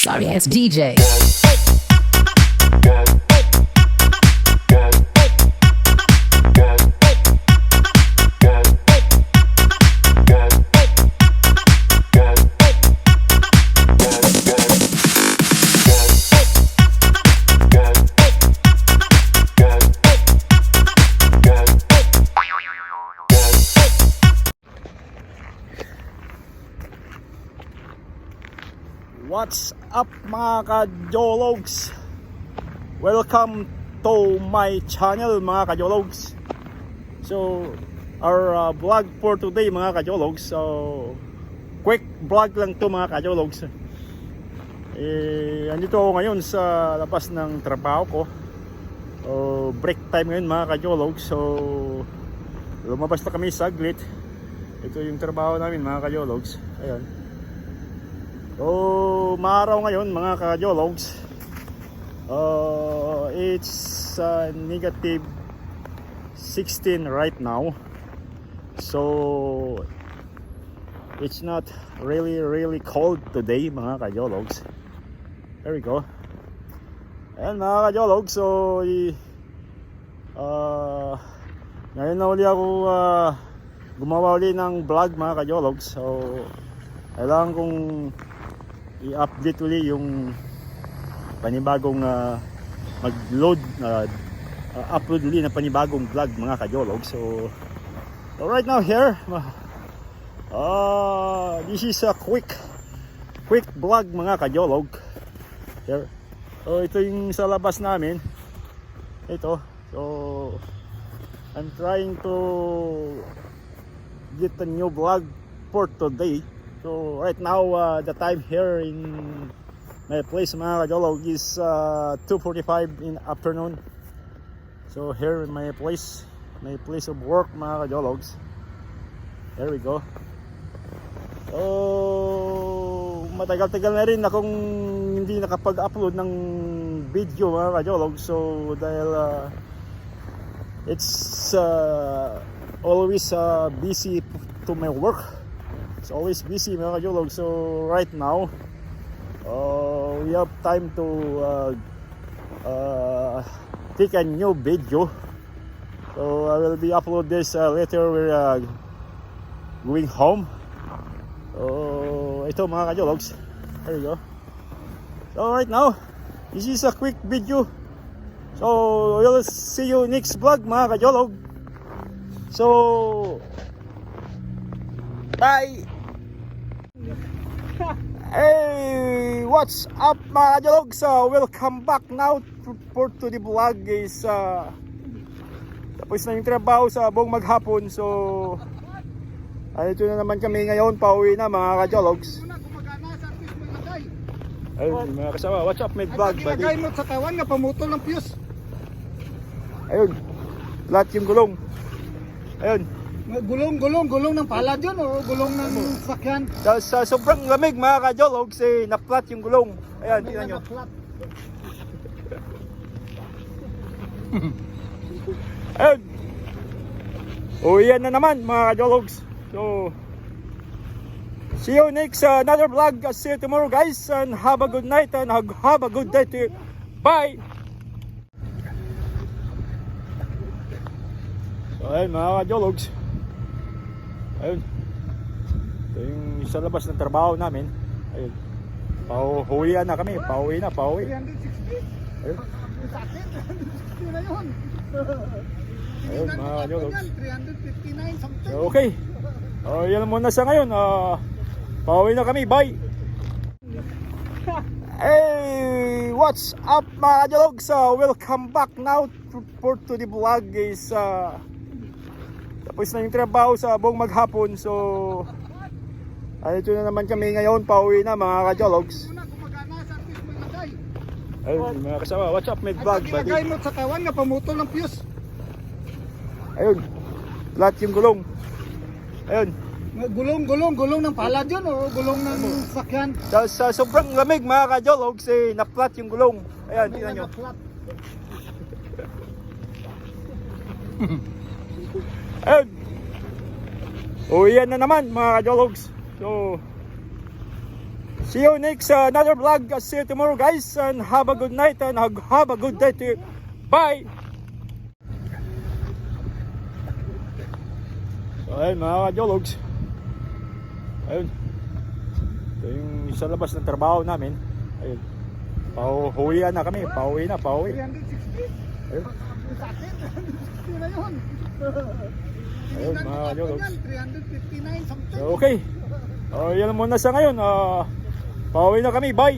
Sorry ass DJ. What's up mga ka-Jologs? Welcome to my channel mga ka-Jologs. So our vlog for today mga ka-Jologs. So quick vlog lang to mga ka-Jologs. Andito ako ngayon sa labas ng trabaho ko. Break time ngayon mga ka-Jologs. So lumabas na kami saglit. Ito yung trabaho namin mga ka-Jologs. Ayan. So, maaraw ngayon mga ka-Jologs. It's negative 16 right now. So, it's not really cold today mga ka-Jologs. There we go. Ayan mga ka-Jologs. So, ngayon na uli ako gumawa uli ng vlog mga ka-Jologs. So, kailangan kong i-update uli yung panibagong mag-load upload uli na panibagong vlog mga ka-Jologs. So right now here this is a quick vlog mga ka-Jolog here. So ito yung sa labas namin ito. So I'm trying to get a new vlog for today. So right now the time here in my place mga ka-Jolog is 2:45 in afternoon. So here in my place of work mga ka-Jologs. There we go. So matagal-tagal na rin akong hindi nakapag-upload ng video mga ka-Jolog. So dahil it's always busy to my work. It's always busy mga ka-Jolog. So right now we have time to take a new video. So I will be upload this later. We're going home. So ito mga ka-Jologs. There you go. So right now this is a quick video. So we'll see you next vlog mga ka-Jolog. So bye. Hey, what's up mga ka-Jolog? So welcome back now to the vlog is tapos na yung trabaho sa buong maghapon. So ito na naman kami ngayon, pauwi na mga ka-Jologs. Ayun mga kasama, what's up mid vlog buddy? Ilagay mo sa kawan nga pamutol ng fuse. Ayun, flat yung gulong. Ayun. Gulong ng palad yun o gulong ng sakyan? Sa sobrang lamig mga ka-Jologs na-flat yung gulong. Ayan, tingnan nyo. Ayun. Uwian na naman mga ka-Jologs. So see you next another vlog. See you tomorrow guys, and have a good night and have a good day to you. Bye. So ayun mga ka-Jologs. Ayun. Ito yung sa labas ng trabaho namin. Ayun. Pauwian na kami. Pauwi. 360? Ayun. Sa akin, 360 na yun. Ayun mga ka-Jologs. 359 something. So, okay. Yan muna sa ngayon. Pauwi na kami. Bye. Hey, what's up mga ka-Jologs? Welcome back now to the vlog is tapos na yung trabaho sa buong maghapon. So ito na naman kami ngayon, pauwi na mga ka-Jologs. Ayun mga kasama, what's up mid vlog buddy? Ilagay mo sa kawan nga pamutol ng fuse. Ayun, flat yung gulong. Ayun. Gulong ng palad yun o gulong ng sakyan? Sa sobrang lamig mga ka-Jologs na-flat yung gulong. Ayan, tingnan nyo. Ayun. Uwian na naman mga ka-Jologs. So See you next another vlog. See you tomorrow, guys, and have a good night and have a good day to you. Bye. So ayun mga kajologs, ayun, ito yung sa labas ng trabaho namin. Ayun, pauwi na kami, pauwi. 360? Ayun, Sa akin, 360 na yun. ayun mga kajologs. 359 something. So, okay, yan muna sa ngayon. Pauwi na kami, bye.